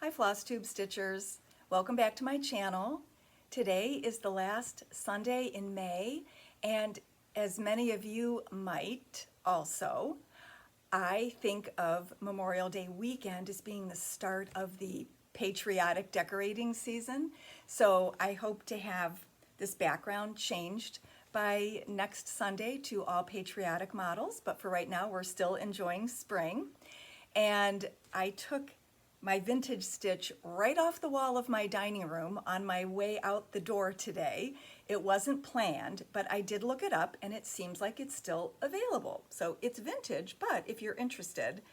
Hi FlossTube Stitchers, welcome back to my channel. Today is the last Sunday in May, and as many of you might also, I think of Memorial Day weekend as being the start of the patriotic decorating season. So I hope to have this background changed by next Sunday to all patriotic models, but for right now we're still enjoying spring. And I took my vintage stitch right off the wall of my dining room on my way out the door today. It wasn't planned, but I did look it up and it seems like it's still available. So it's vintage, but if you're interested,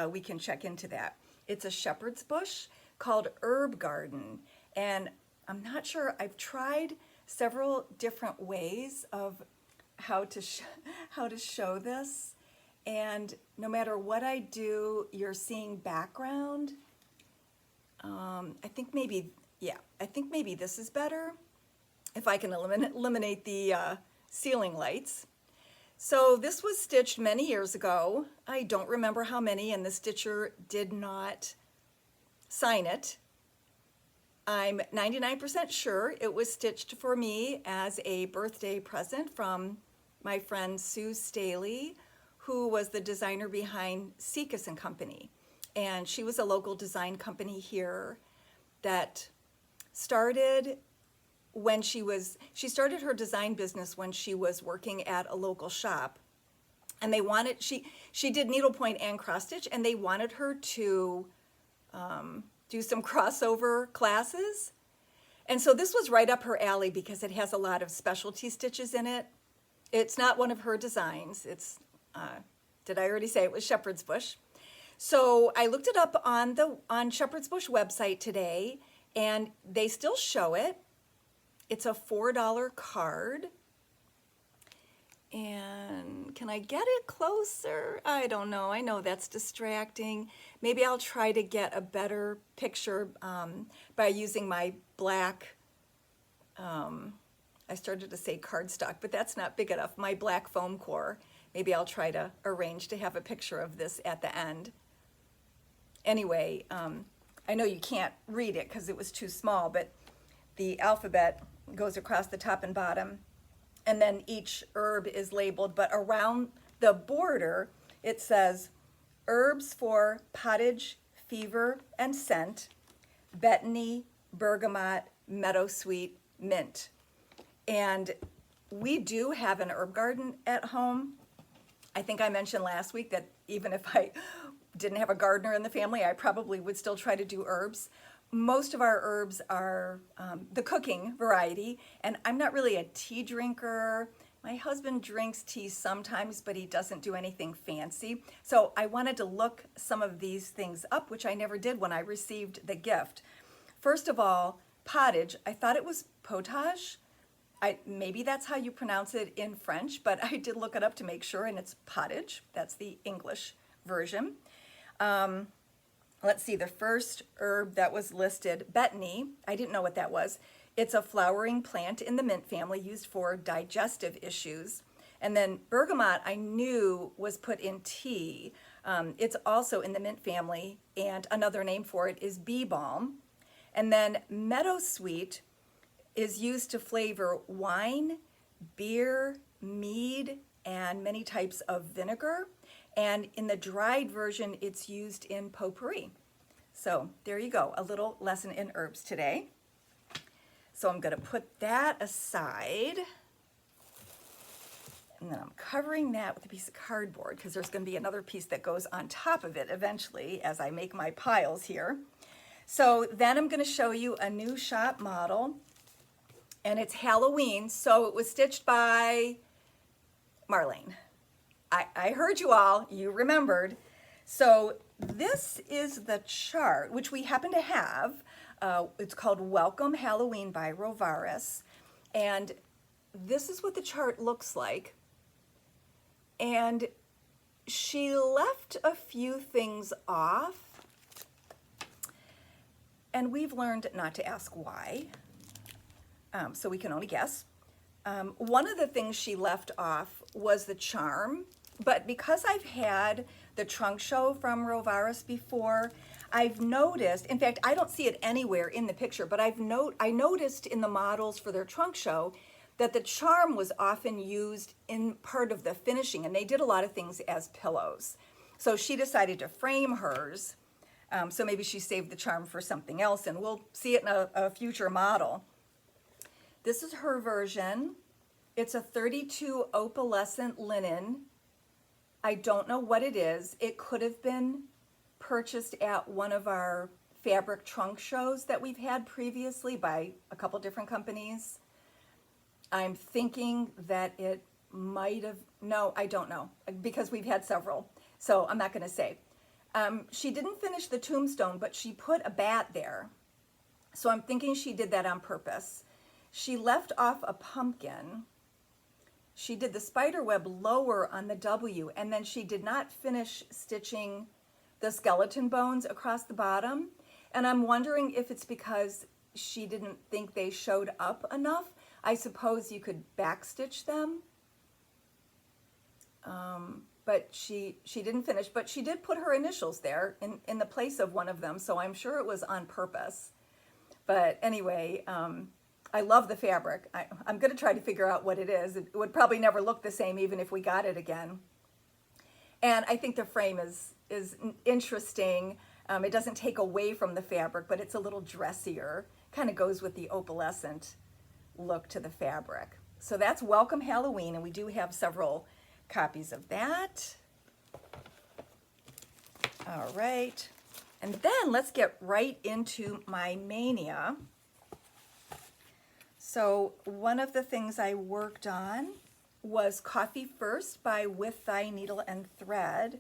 we can check into that. It's a shepherd's bush called Herb Garden, and I'm not sure, I've tried several different ways of how to show this, and no matter what I do, you're seeing background. I think maybe this is better if I can eliminate the ceiling lights. So this was stitched many years ago. I don't remember how many, and the stitcher did not sign it. I'm 99% sure it was stitched for me as a birthday present from my friend Sue Staley, who was the designer behind Seekus and Company. And she was a local design company here that started when she started her design business when she was working at a local shop. And they wanted, she did needlepoint and cross stitch, and they wanted her to do some crossover classes. And so this was right up her alley because it has a lot of specialty stitches in it. It's not one of her designs. It's, did I already say it was Shepherd's Bush? So I looked it up on Shepherd's Bush website today, and they still show it. It's a $4 card. And can I get it closer? I don't know. I know that's distracting. Maybe I'll try to get a better picture by using my black, I started to say cardstock, but that's not big enough. My black foam core. Maybe I'll try to arrange to have a picture of this at the end. Anyway, I know you can't read it because it was too small, but the alphabet goes across the top and bottom, and then each herb is labeled, but around the border it says herbs for pottage, fever, and scent, betony, bergamot, meadowsweet, mint. And we do have an herb garden at home. I think I mentioned last week that even if I didn't have a gardener in the family, I probably would still try to do herbs. Most of our herbs are the cooking variety, and I'm not really a tea drinker. My husband drinks tea sometimes, but he doesn't do anything fancy. So I wanted to look some of these things up, which I never did when I received the gift. First of all, pottage, I thought it was potage. Maybe that's how you pronounce it in French, but I did look it up to make sure, and it's pottage. That's the English version. Let's see, the first herb that was listed, betony, I didn't know what that was. It's a flowering plant in the mint family used for digestive issues. And then bergamot, I knew was put in tea. It's also in the mint family, and another name for it is bee balm. And then meadowsweet is used to flavor wine, beer, mead, and many types of vinegar. And in the dried version, it's used in potpourri. So there you go, a little lesson in herbs today. So I'm gonna put that aside. And then I'm covering that with a piece of cardboard because there's gonna be another piece that goes on top of it eventually as I make my piles here. So then I'm gonna show you a new shop model, and it's Halloween. So it was stitched by Marlene. I heard you all, you remembered. So this is the chart, which we happen to have. It's called Welcome Halloween by Rovaris. And this is what the chart looks like. And she left a few things off. And we've learned not to ask why. So we can only guess. One of the things she left off was the charm, but because I've had the trunk show from Rovaris before. I've noticed, in fact, I don't see it anywhere in the picture, but I noticed in the models for their trunk show that the charm was often used in part of the finishing, and they did a lot of things as pillows. So she decided to frame hers, so maybe she saved the charm for something else, and we'll see it in a future model. This is her version. It's a 32 opalescent linen. I don't know what it is. It could have been purchased at one of our fabric trunk shows that we've had previously by a couple different companies. I'm thinking that it might have, no, I don't know, because we've had several, so I'm not going to say. She didn't finish the tombstone, but she put a bat there, so I'm thinking she did that on purpose. She left off a pumpkin. She did the spider web lower on the W, and then she did not finish stitching the skeleton bones across the bottom, and I'm wondering if it's because she didn't think they showed up enough. I suppose you could backstitch them, but she didn't finish. But she did put her initials there in the place of one of them, so I'm sure it was on purpose. But anyway, I love the fabric. I'm going to try to figure out what it is. It would probably never look the same even if we got it again. And I think the frame is interesting. It doesn't take away from the fabric, but it's a little dressier. Kind of goes with the opalescent look to the fabric. So that's Welcome Halloween, and we do have several copies of that. All right, and then let's get right into my MAYnia. So one of the things I worked on was Coffee First by With Thy Needle and Thread,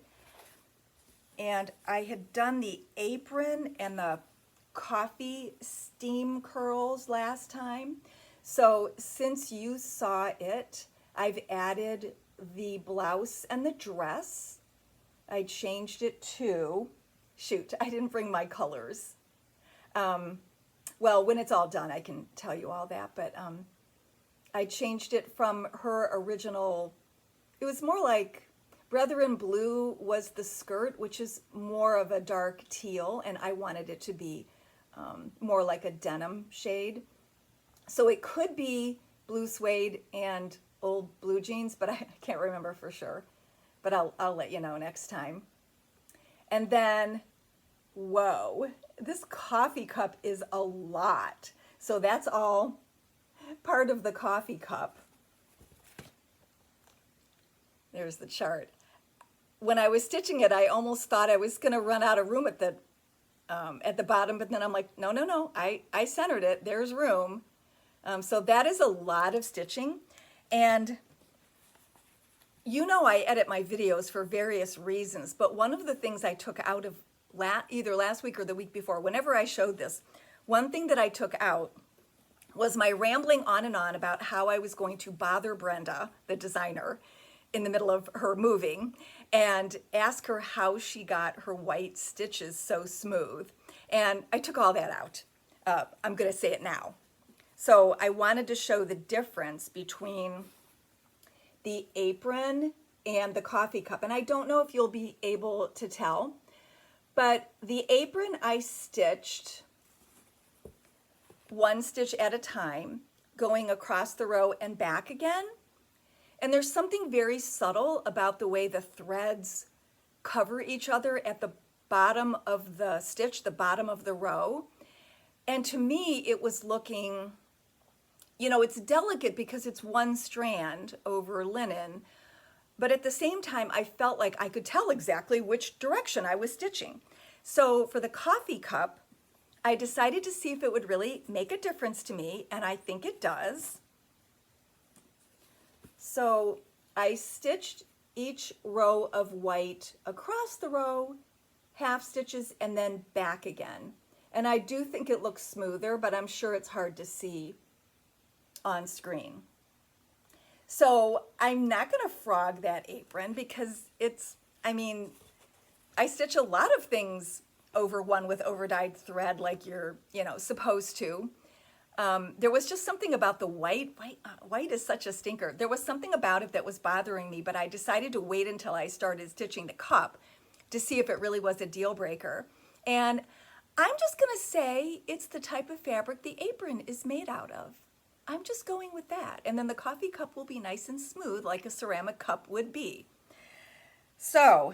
and I had done the apron and the coffee steam curls last time. So since you saw it, I've added the blouse and the dress. I changed it to, shoot, I didn't bring my colors. Well, when it's all done, I can tell you all that, but I changed it from her original, it was more like Brethren Blue was the skirt, which is more of a dark teal, and I wanted it to be more like a denim shade. So it could be blue suede and old blue jeans, but I can't remember for sure. But I'll let you know next time. And then, whoa, this coffee cup is a lot. So that's all part of the coffee cup. There's the chart. When I was stitching it, I almost thought I was going to run out of room at the bottom, but then I'm like, no, I centered it. There's room. So that is a lot of stitching, and you know I edit my videos for various reasons, but one of the things I took out of either last week or the week before, whenever I showed this, one thing that I took out was my rambling on and on about how I was going to bother Brenda, the designer, in the middle of her moving, and ask her how she got her white stitches so smooth. And I took all that out. I'm going to say it now. So I wanted to show the difference between the apron and the coffee cup. And I don't know if you'll be able to tell, but the apron I stitched one stitch at a time, going across the row and back again. And there's something very subtle about the way the threads cover each other at the bottom of the stitch, the bottom of the row. And to me, it was looking, you know, it's delicate because it's one strand over linen, but at the same time, I felt like I could tell exactly which direction I was stitching. So for the coffee cup, I decided to see if it would really make a difference to me, and I think it does. So I stitched each row of white across the row, half stitches, and then back again. And I do think it looks smoother, but I'm sure it's hard to see on screen. So I'm not going to frog that apron because it's, I mean, I stitch a lot of things over one with overdyed thread like you're, you know, supposed to. There was just something about the white is such a stinker. There was something about it that was bothering me, but I decided to wait until I started stitching the cup to see if it really was a deal breaker. And I'm just gonna say it's the type of fabric the apron is made out of. I'm just going with that. And then the coffee cup will be nice and smooth like a ceramic cup would be. So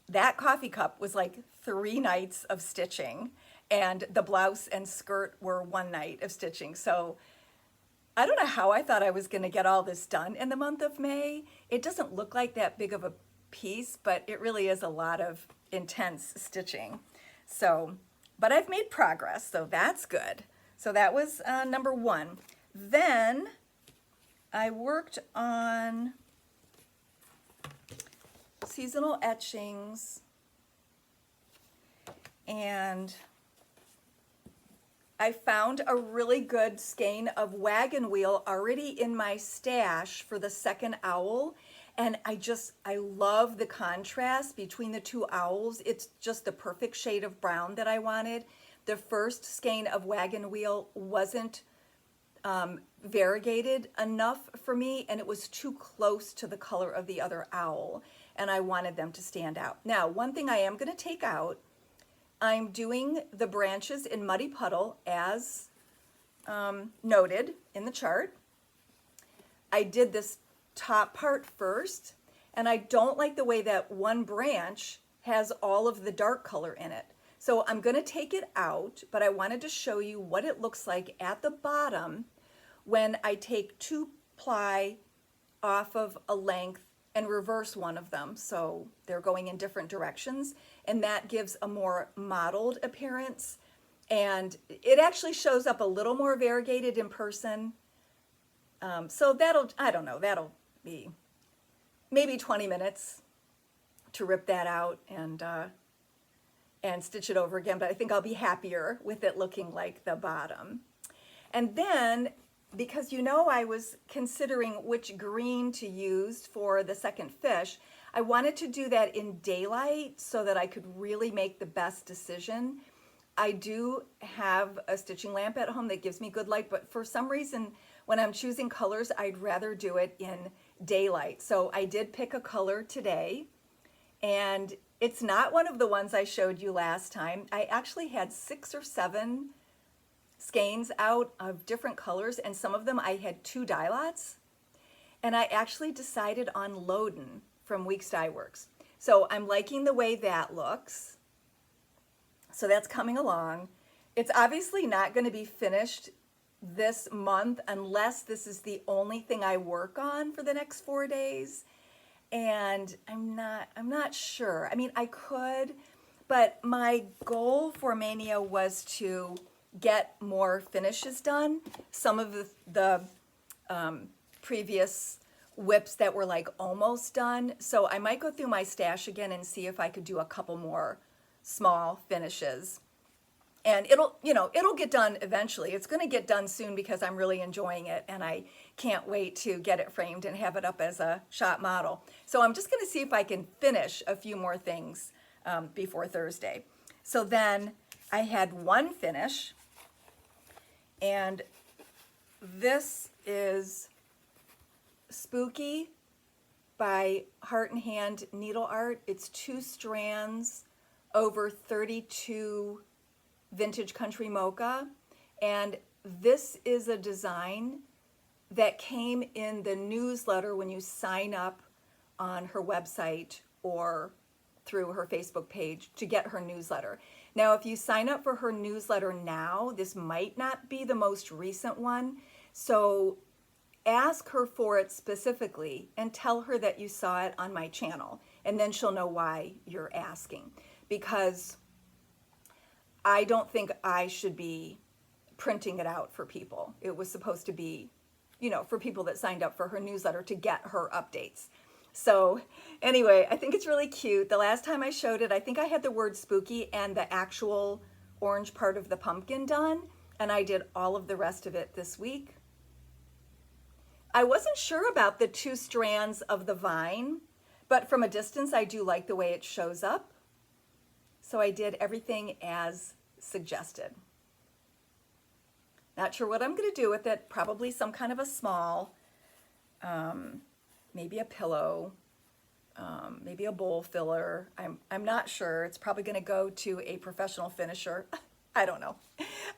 that coffee cup was like 3 nights of stitching, and the blouse and skirt were 1 night of stitching. So I don't know how I thought I was gonna get all this done in the month of May. It doesn't look like that big of a piece, but it really is a lot of intense stitching. So, but I've made progress, so that's good. So that was number 1. Then I worked on seasonal etchings, and I found a really good skein of wagon wheel already in my stash for the second owl. And I love the contrast between the 2 owls. It's just the perfect shade of brown that I wanted. The first skein of wagon wheel wasn't variegated enough for me, and it was too close to the color of the other owl, and I wanted them to stand out. Now, one thing I am gonna take out, I'm doing the branches in Muddy Puddle as noted in the chart. I did this top part first, and I don't like the way that one branch has all of the dark color in it. So I'm gonna take it out, but I wanted to show you what it looks like at the bottom when I take 2-ply off of a length and reverse one of them. So they're going in different directions, and that gives a more mottled appearance. And it actually shows up a little more variegated in person. So that'll, I don't know, that'll be maybe 20 minutes to rip that out and stitch it over again, but I think I'll be happier with it looking like the bottom. And then, because you know I was considering which green to use for the second fish, I wanted to do that in daylight so that I could really make the best decision. I do have a stitching lamp at home that gives me good light, but for some reason, when I'm choosing colors, I'd rather do it in daylight. So I did pick a color today, and it's not one of the ones I showed you last time. I actually had 6 or 7 skeins out of different colors, and some of them I had 2 dye lots, and I actually decided on Loden from Weeks Dye Works. So I'm liking the way that looks. So that's coming along. It's obviously not going to be finished this month unless this is the only thing I work on for the next 4 days. And I'm not sure. I mean, I could, but my goal for MAYnia was to get more finishes done. Some of the previous whips that were like almost done. So I might go through my stash again and see if I could do a couple more small finishes. And it'll get done eventually. It's going to get done soon because I'm really enjoying it, and I can't wait to get it framed and have it up as a shop model. So I'm just going to see if I can finish a few more things before Thursday. So then I had one finish, and this is Spooky by Heart and Hand Needle Art. It's 2 strands over 32 vintage country mocha, and this is a design that came in the newsletter when you sign up on her website or through her Facebook page to get her newsletter. Now, if you sign up for her newsletter now, this might not be the most recent one, so ask her for it specifically and tell her that you saw it on my channel, and then she'll know why you're asking, because I don't think I should be printing it out for people. It was supposed to be, for people that signed up for her newsletter to get her updates. So anyway, I think it's really cute. The last time I showed it, I think I had the word spooky and the actual orange part of the pumpkin done, and I did all of the rest of it this week. I wasn't sure about the 2 strands of the vine, but from a distance, I do like the way it shows up. So I did everything as suggested. Not sure what I'm going to do with it. Probably some kind of a small, maybe a pillow maybe a bowl filler. I'm not sure. It's probably going to go to a professional finisher. I don't know.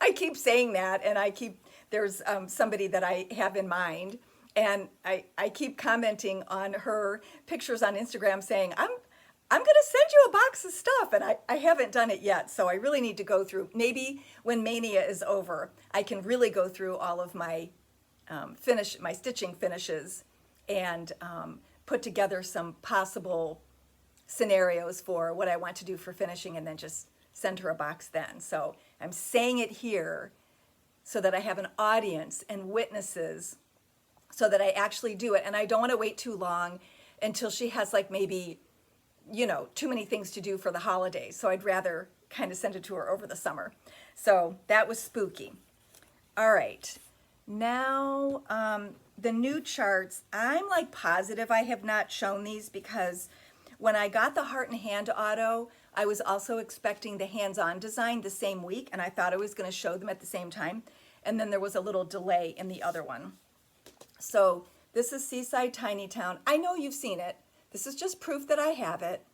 I keep saying that, and there's somebody that I have in mind, and I keep commenting on her pictures on Instagram saying, I'm going to send you a box of stuff, and I haven't done it yet, so I really need to go through. Maybe when MAYnia is over, I can really go through all of my my stitching finishes and put together some possible scenarios for what I want to do for finishing, and then just send her a box then. So I'm saying it here so that I have an audience and witnesses so that I actually do it. And I don't want to wait too long until she has like maybe, too many things to do for the holidays. So I'd rather kind of send it to her over the summer. So that was spooky. All right. Now, the new charts, I'm like positive I have not shown these because when I got the Heart and Hand auto, I was also expecting the hands-on design the same week, and I thought I was going to show them at the same time. And then there was a little delay in the other one. So this is Seaside Tiny Town. I know you've seen it. This is just proof that I have it.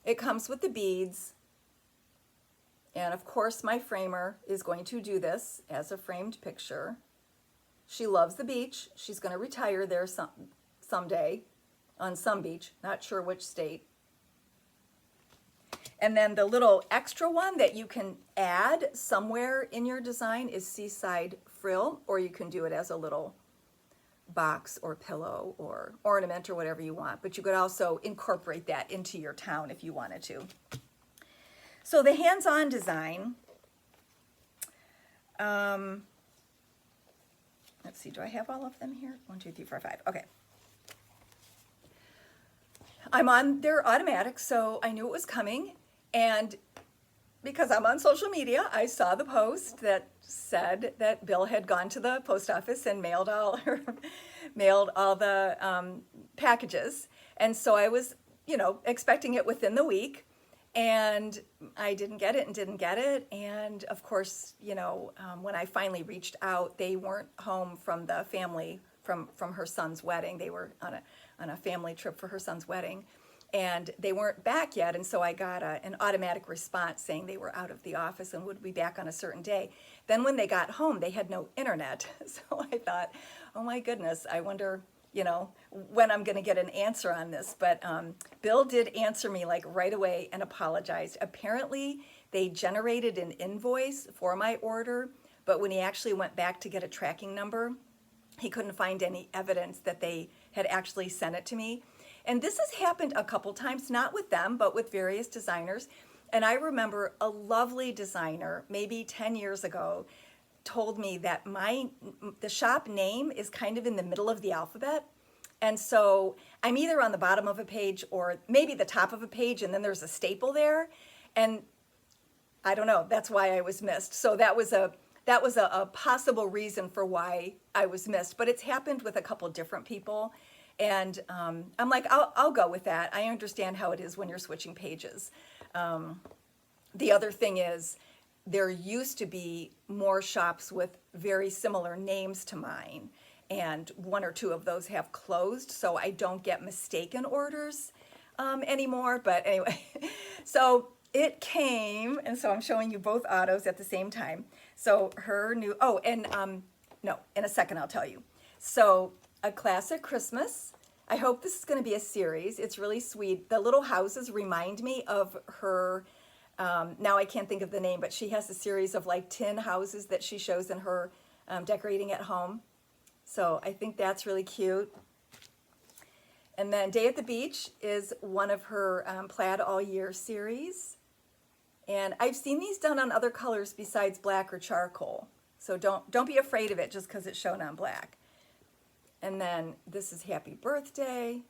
It comes with the beads. And of course, my framer is going to do this as a framed picture. She loves the beach. She's going to retire there someday on some beach, not sure which state. And then the little extra one that you can add somewhere in your design is Seaside Frill, or you can do it as a little box or pillow or ornament or whatever you want. But you could also incorporate that into your town if you wanted to. So the hands-on design, let's see, do I have all of them here? 1, 2, 3, 4, 5. Okay. I'm on their automatic, so I knew it was coming. And because I'm on social media, I saw the post that said that Bill had gone to the post office and mailed all the packages. And so I was, expecting it within the week. And I didn't get it. And of course, when I finally reached out, they weren't home from the family from her son's wedding. They were on a family trip for her son's wedding, and they weren't back yet. And so I got an automatic response saying they were out of the office and would be back on a certain day. Then when they got home, they had no internet. So I thought, oh my goodness, I wonder, when I'm going to get an answer on this. But Bill did answer me like right away and apologized. Apparently, they generated an invoice for my order, but when he actually went back to get a tracking number, he couldn't find any evidence that they had actually sent it to me. And this has happened a couple times, not with them, but with various designers. And I remember a lovely designer, maybe 10 years ago, told me that the shop name is kind of in the middle of the alphabet. And so I'm either on the bottom of a page or maybe the top of a page, and then there's a staple there. And I don't know, that's why I was missed. So that was a possible reason for why I was missed. But it's happened with a couple different people. And I'm like, I'll go with that. I understand how it is when you're switching pages. The other thing is, there used to be more shops with very similar names to mine, and 1 or 2 of those have closed, so I don't get mistaken orders anymore. But anyway, so it came, and so I'm showing you both autos at the same time. So her new, no, in a second I'll tell you. So A Classic Christmas. I hope this is going to be a series. It's really sweet. The little houses remind me of her, now I can't think of the name, but she has a series of like tin houses that she shows in her decorating at home. So I think that's really cute. And then Day at the Beach is one of her Plaid All Year series. And I've seen these done on other colors besides black or charcoal. So don't be afraid of it just because it's shown on black. And then this is Happy Birthday.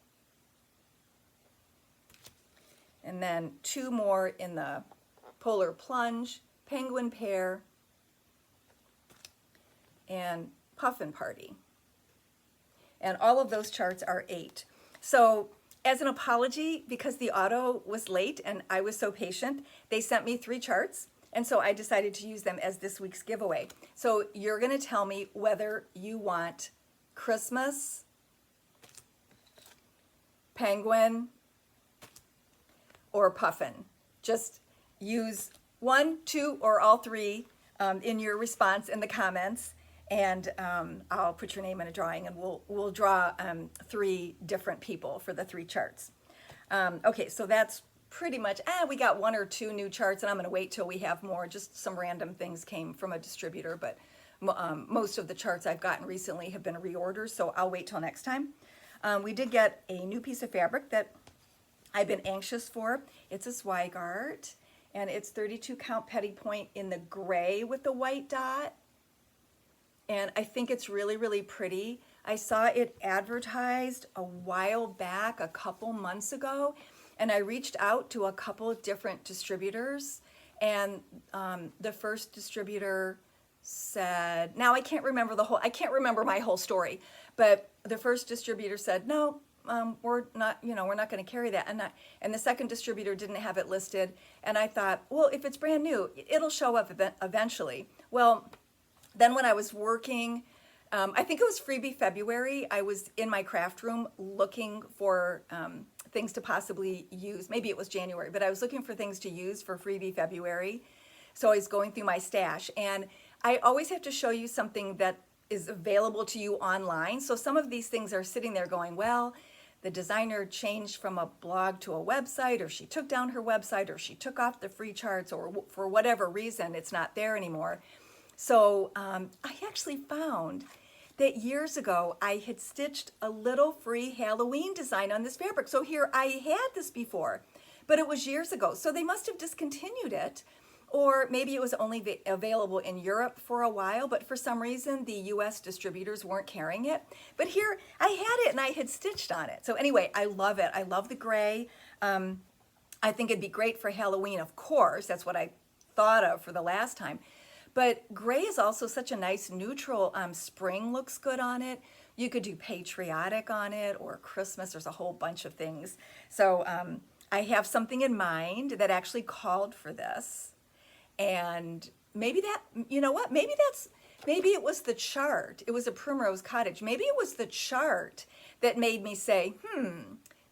And then 2 more in the Polar Plunge, Penguin Pear, and Puffin Party. And all of those charts are 8. So as an apology, because the auto was late and I was so patient, they sent me 3 charts. And so I decided to use them as this week's giveaway. So you're going to tell me whether you want Christmas, Penguin, or puffin. Just use one, two, or all three in your response in the comments, and I'll put your name in a drawing, and we'll draw 3 different people for the 3 charts. Okay, so that's pretty much, we got 1 or 2 new charts, and I'm going to wait till we have more. Just some random things came from a distributor, but most of the charts I've gotten recently have been reorders, so I'll wait till next time. We did get a new piece of fabric that I've been anxious for. It's a Zweigart, and it's 32 count petty point in the gray with the white dot. And I think it's really, really pretty. I saw it advertised a while back, a couple months ago, and I reached out to a couple of different distributors, and the first distributor said, now I can't remember my whole story, but the first distributor said, no, we're not going to carry that. And the second distributor didn't have it listed. And I thought, well, if it's brand new, it'll show up eventually. Well, then when I was working, I think it was Freebie February, I was in my craft room looking for things to possibly use. Maybe it was January, but I was looking for things to use for Freebie February. So I was going through my stash, and I always have to show you something that is available to you online. So some of these things are sitting there going, well, the designer changed from a blog to a website, or she took down her website, or she took off the free charts, or for whatever reason, it's not there anymore. So I actually found that years ago, I had stitched a little free Halloween design on this fabric. So here, I had this before, but it was years ago. So they must have discontinued it, or maybe it was only available in Europe for a while, but for some reason, the US distributors weren't carrying it. But here, I had it and I had stitched on it. So anyway, I love it. I love the gray. I think it'd be great for Halloween, of course. That's what I thought of for the last time. But gray is also such a nice neutral. Spring looks good on it. You could do patriotic on it, or Christmas. There's a whole bunch of things. So I have something in mind that actually called for this. And maybe that, you know what, maybe it was the chart. It was a Primrose Cottage. Maybe it was the chart that made me say,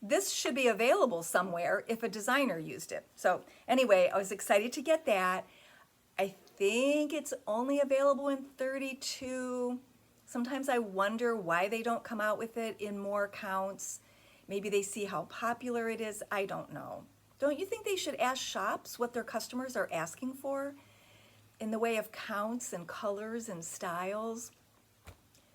this should be available somewhere if a designer used it. So anyway, I was excited to get that. I think it's only available in 32. Sometimes I wonder why they don't come out with it in more counts. Maybe they see how popular it is. I don't know. Don't you think they should ask shops what their customers are asking for in the way of counts and colors and styles?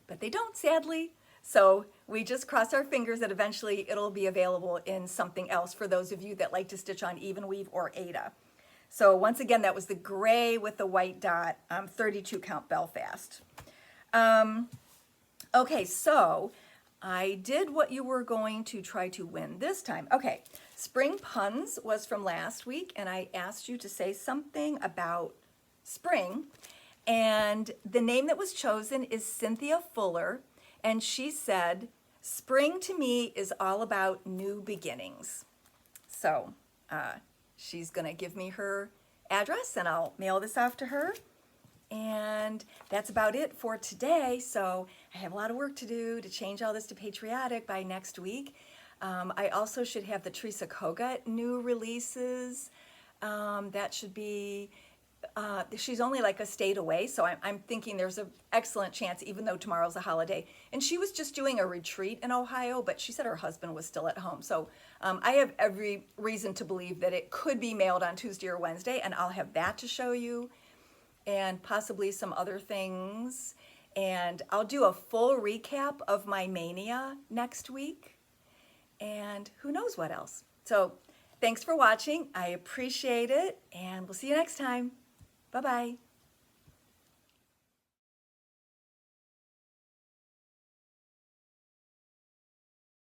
But they don't, sadly. So we just cross our fingers that eventually it'll be available in something else for those of you that like to stitch on even weave or Aida. So once again, that was the gray with the white dot, 32 count Belfast. Okay, so I did what you were going to try to win this time. Okay, Spring Puns was from last week, and I asked you to say something about spring. And the name that was chosen is Cynthia Fuller, and she said, spring to me is all about new beginnings. So she's going to give me her address, and I'll mail this off to her. And that's about it for today. So I have a lot of work to do to change all this to patriotic by next week. I also should have the Teresa Kogut new releases. That should be, she's only like a state away. So I'm thinking there's an excellent chance, even though tomorrow's a holiday. And she was just doing a retreat in Ohio, but she said her husband was still at home. So I have every reason to believe that it could be mailed on Tuesday or Wednesday, and I'll have that to show you, and possibly some other things. And I'll do a full recap of my MAYnia next week, and who knows what else. So thanks for watching. I appreciate it, and we'll see you next time. Bye-bye.